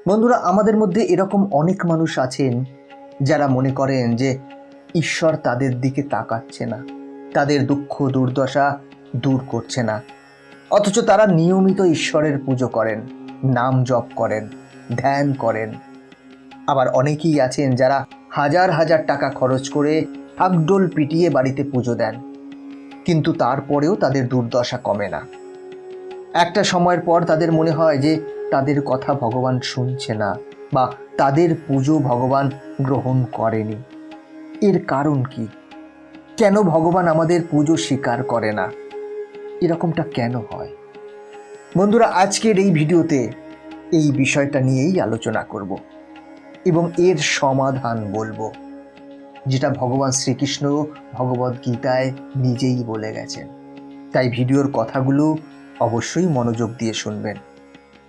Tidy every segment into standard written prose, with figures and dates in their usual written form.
বন্ধুরা, আমাদের মধ্যে এরকম অনেক মানুষ আছেন যারা মনে করেন যে ঈশ্বর তাদের দিকে তাকাচ্ছে না, তাদের দুঃখ দুর্দশা দূর করছে না। অথচ তারা নিয়মিত ঈশ্বরের পুজো করেন, নাম জপ করেন, ধ্যান করেন। আবার অনেকেই আছেন যারা হাজার হাজার টাকা খরচ করে ঢাকঢোল পিটিয়ে বাড়িতে পুজো দেন, কিন্তু তারপরেও তাদের দুর্দশা কমে না। একটা সময়ের পর তাদের মনে হয় যে তাদের কথা ভগবান শুনছে না, বা তাদের পুজো ভগবান গ্রহণ করেনি। এর কারণ কি? কেন ভগবান আমাদের পুজো স্বীকার করে না? এরকমটা কেন হয়? বন্ধুরা, আজকের এই ভিডিওতে এই বিষয়টা নিয়েই আলোচনা করব এবং এর সমাধান বলবো, যেটা ভগবান শ্রীকৃষ্ণ ভগবদ গীতায় নিজেই বলে গেছেন। তাই ভিডিওর কথাগুলো অবশ্যই মনোযোগ দিয়ে শুনবেন।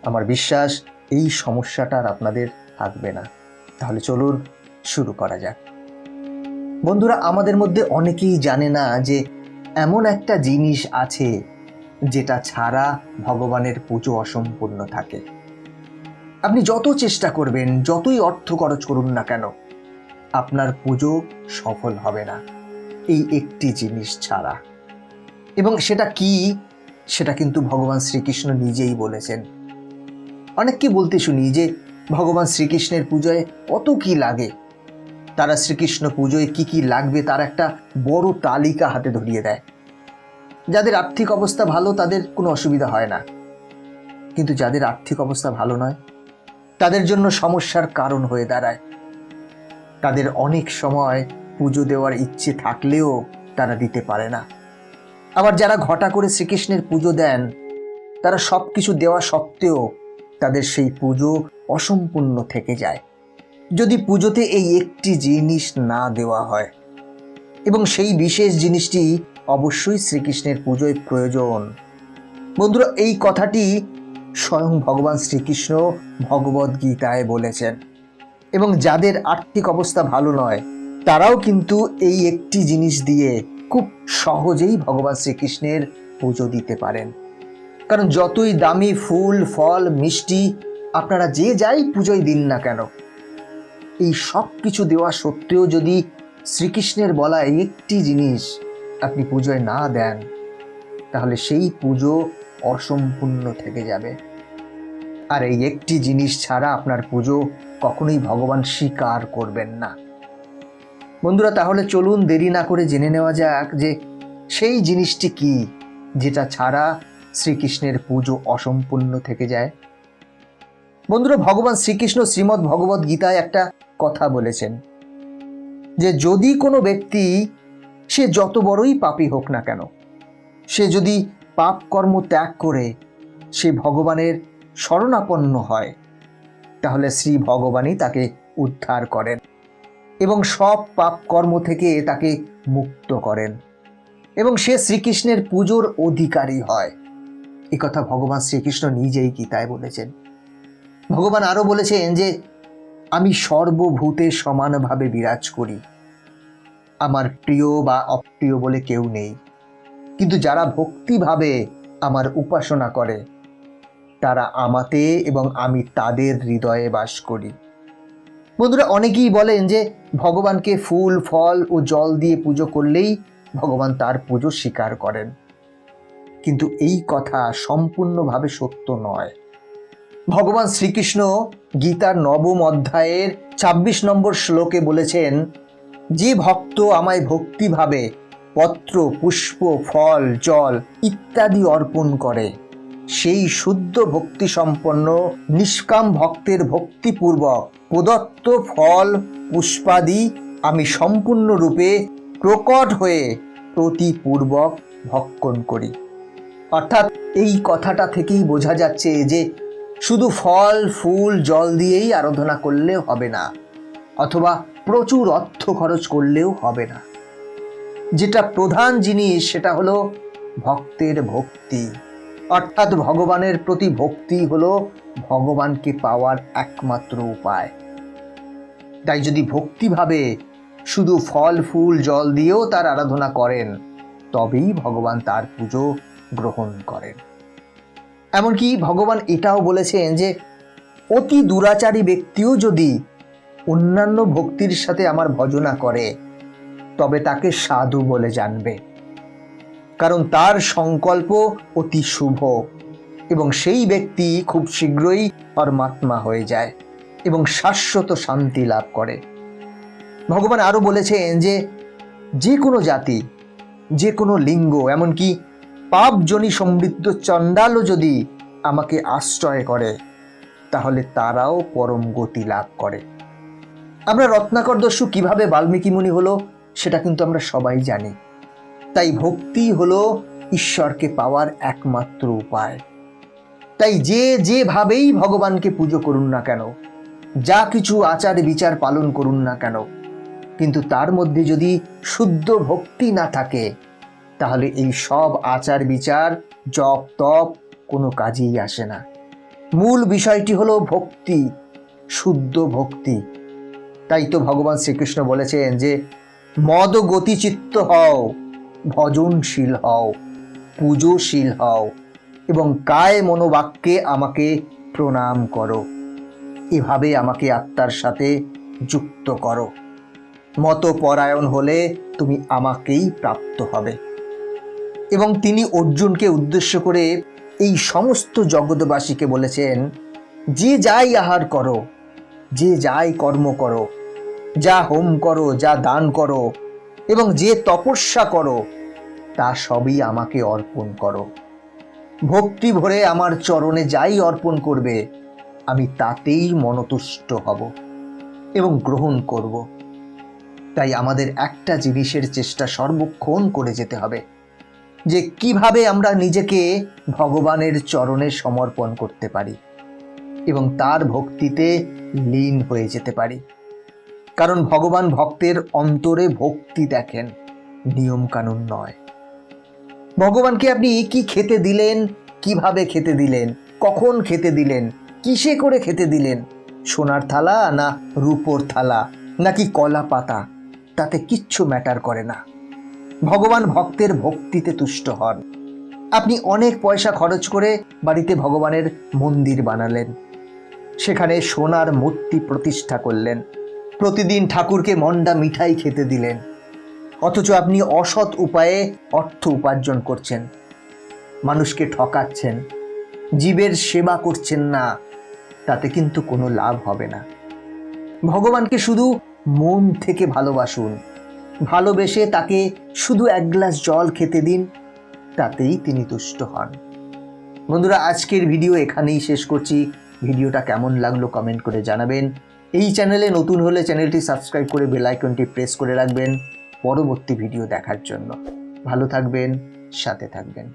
আমার বিশ্বাস এই সমস্যাটা আর আপনাদের থাকবে না। তাহলে চলুন শুরু করা যাক। বন্ধুরা, আমাদের মধ্যে অনেকেই জানে না যে এমন একটা জিনিস আছে যেটা ছাড়া ভগবানের পুজো অসম্পূর্ণ থাকে। আপনি যত চেষ্টা করবেন, যতই অর্থ খরচ করুন না কেন, আপনার পুজো সফল হবে না এই একটি জিনিস ছাড়া। এবং সেটা কি, সেটা কিন্তু ভগবান শ্রীকৃষ্ণ নিজেই বলেছেন। অনেককে বলতে শুনি যে ভগবান শ্রীকৃষ্ণের পুজোয় কত কি লাগে। তারা শ্রীকৃষ্ণ পুজোয় কি কি লাগবে তার একটা বড় তালিকা হাতে ধরিয়ে দেয়। যাদের আর্থিক অবস্থা ভালো তাদের কোনো অসুবিধা হয় না, কিন্তু যাদের আর্থিক অবস্থা ভালো নয় তাদের জন্য সমস্যার কারণ হয়ে দাঁড়ায়। তাদের অনেক সময় পুজো দেওয়ার ইচ্ছে থাকলেও তারা দিতে পারে না। আবার যারা ঘটা করে শ্রীকৃষ্ণের পুজো দেন, তারা সব কিছু দেওয়া সত্ত্বেও তাদের সেই পুজো অসম্পূর্ণ থেকে যায়, যদি পুজোতে এই একটি জিনিস না দেওয়া হয়। এবং সেই বিশেষ জিনিসটি অবশ্যই শ্রীকৃষ্ণের পুজোয় প্রয়োজন। বন্ধুরা, এই কথাটি স্বয়ং ভগবান শ্রীকৃষ্ণ ভগবদ গীতায় বলেছেন। এবং যাদের আর্থিক অবস্থা ভালো নয় তারাও কিন্তু এই একটি জিনিস দিয়ে খুব সহজেই ভগবান শ্রীকৃষ্ণের পুজো দিতে পারেন। কারণ যতই দামি ফুল ফল মিষ্টি আপনারা যে যাই পুজোয় দিন না কেন, এই সব কিছু দেওয়া সত্ত্বেও যদি শ্রীকৃষ্ণের বলা এই একটি জিনিস আপনি পুজোয় না দেন, তাহলে সেই পুজো অসম্পূর্ণ থেকে যাবে। আর এই একটি জিনিস ছাড়া আপনার পুজো কখনোই ভগবান স্বীকার করবেন না। বন্ধুরা, তাহলে চলুন দেরি না করে জেনে নেওয়া যাক যে সেই জিনিসটি কি, যেটা ছাড়া শ্রীকৃষ্ণের পুজো অসম্পূর্ণ থেকে যায়। বন্ধুরা, ভগবান শ্রীকৃষ্ণ শ্রীমদ্ ভগবদ গীতায় একটা কথা বলেছেন যে যদি কোনো ব্যক্তি, সে যত বড়ই পাপী হোক না কেন, সে যদি পাপ কর্ম ত্যাগ করে সে ভগবানের শরণাপন্ন হয়, তাহলে শ্রী ভগবানই তাকে উদ্ধার করেন এবং সব পাপ কর্ম থেকে তাকে মুক্ত করেন এবং সে শ্রীকৃষ্ণের পুজোর অধিকারী হয়। একথা ভগবান শ্রীকৃষ্ণ নিজেই গীতায় বলেছেন। ভগবান আরো বলেছেন যে আমি সর্বভূতে সমানভাবে বিরাজ করি, আমার প্রিয় বা অপ্রিয় বলে কেউ নেই, কিন্তু যারা ভক্তিভাবে আমার উপাসনা করে তারা আমাতে এবং আমি তাদের হৃদয়ে বাস করি। বন্ধুরা, অনেকেই বলেন যে ভগবানকে ফুল ফল ও জল দিয়ে পুজো করলেই ভগবান তার পুজো স্বীকার করেন, কিন্তু এই কথা সম্পূর্ণভাবে সত্য নয়। ভগবান শ্রীকৃষ্ণ গীতার 9ম অধ্যায়ের 26 নম্বর শ্লোকে বলেছেন, যে ভক্ত আমায় ভক্তিভাবে পত্র পুষ্প ফল জল ইত্যাদি অর্পণ করে, সেই শুদ্ধ ভক্তি সম্পন্ন নিষ্কাম ভক্তের ভক্তিপূর্বক প্রদত্ত ফল পুষ্পাদি আমি সম্পূর্ণরূপে প্রকট হয়ে প্রতিপূর্বক ভক্ষণ করি। অর্থাৎ এই কথাটা থেকেই বোঝা যাচ্ছে যে শুধু ফল ফুল জল দিয়েই আরাধনা করলেও হবে না, অথবা প্রচুর অর্থ খরচ করলেও হবে না। যেটা প্রধান জিনিস সেটা হলো ভক্তের ভক্তি, অর্থাৎ ভগবানের প্রতি ভক্তি হলো ভগবানকে পাওয়ার একমাত্র উপায়। তাই যদি ভক্তিভাবে শুধু ফল ফুল জল দিয়েও তার আরাধনা করেন, তবেই ভগবান তার পুজো গ্রহণ করেন। এমনকি ভগবান এটাও বলেছেন যে অতি দুরাচারী ব্যক্তিও যদি অন্যান্য ভক্তির সাথে আমার ভজনা করে তবে তাকে সাধু বলে জানবে, কারণ তার সংকল্প অতি শুভ এবং সেই ব্যক্তি খুব শীঘ্রই পরমাত্মা হয়ে যায় এবং শাশ্বত শান্তি লাভ করে। ভগবান আরো বলেছেন যে যে কোনো জাতি, যে কোনো লিঙ্গ, এমনকি পাপজনী সমৃদ্ধ চণ্ডালও যদি আমাকে আশ্রয় করে তাহলে তারাও পরম গতি লাভ করে। আমরা রত্নাকর দস্যু কিভাবে বাল্মীকি মুনি হলো সেটা কিন্তু আমরা সবাই জানি। তাই ভক্তি হলো ঈশ্বরকে পাওয়ার একমাত্র উপায়। তাই যে যেভাবেই ভগবানকে পুজো করুন না কেন, যা কিছু আচার বিচার পালন করুন না কেন, কিন্তু তার মধ্যে যদি শুদ্ধ ভক্তি না থাকে তাহলে এই সব আচার বিচার, জপ তপ কোনো কাজেই আসে না। মূল বিষয়টি হলো ভক্তি, শুদ্ধ ভক্তি। তাই তো ভগবান শ্রীকৃষ্ণ বলেছেন যে মদ গতিচিত্ত হও, ভজনশীল হও, পুজোশীল হও এবং কায় মনোবাক্যে আমাকে প্রণাম করো। এভাবে আমাকে আত্মার সাথে যুক্ত করো। মতপরায়ণ হলে তুমি আমাকেই প্রাপ্ত হবে। এবং তিনি অর্জুনকে উদ্দেশ্য করে এই সমস্ত জগৎবাসীকে বলেছেন, যে যাই আহার করো, যে যাই কর্ম করো, যা হোম করো, যা দান করো এবং যে তপস্যা করো, তা সবই আমাকে অর্পণ করো। ভক্তি ভরে আমার চরণে যাই অর্পণ করবে আমি তাতেই মনতুষ্ট হব এবং গ্রহণ করব। তাই আমাদের একটা জিনিসের চেষ্টা সর্বক্ষণ করে যেতে হবে, যে কিভাবে আমরা নিজেকে ভগবানের চরণে সমর্পণ করতে পারি এবং তার ভক্তিতে লীন হয়ে যেতে পারি। কারণ ভগবান ভক্তের অন্তরে ভক্তি দেখেন, নিয়ম কানুন নয়। ভগবানকে আপনি কি খেতে দিলেন, কিভাবে খেতে দিলেন, কখন খেতে দিলেন, কিসে করে খেতে দিলেন, সোনার থালা না রূপোর থালা নাকি কলা পাতা, তাতে কিচ্ছু ম্যাটার করে না। ভগবান ভক্তের ভক্তিতে তুষ্ট হন। আপনি অনেক পয়সা খরচ করে বাড়িতে ভগবানের মন্দির বানালেন, সেখানে সোনার মূর্তি প্রতিষ্ঠা করলেন, প্রতিদিন ঠাকুরকে মন্ডা মিঠাই খেতে দিলেন, অথচ আপনি অসৎ উপায়ে অর্থ উপার্জন করছেন, মানুষকে ঠকাচ্ছেন, জীবের সেবা করছেন না, তাতে কিন্তু কোনো লাভ হবে না। ভগবানকে শুধু মন থেকে ভালোবাসুন, ভালোবেসে তাকে শুধু এক গ্লাস জল খেতে দিন, তাতেই তিনি তুষ্ট হন। বন্ধুরা, আজকের ভিডিও এখানেই শেষ করছি। ভিডিওটা কেমন লাগলো কমেন্ট করে জানাবেন। এই চ্যানেলে নতুন হলে চ্যানেলটি সাবস্ক্রাইব করে বেল আইকনটি প্রেস করে রাখবেন পরবর্তী ভিডিও দেখার জন্য। ভালো থাকবেন, সাথে থাকবেন।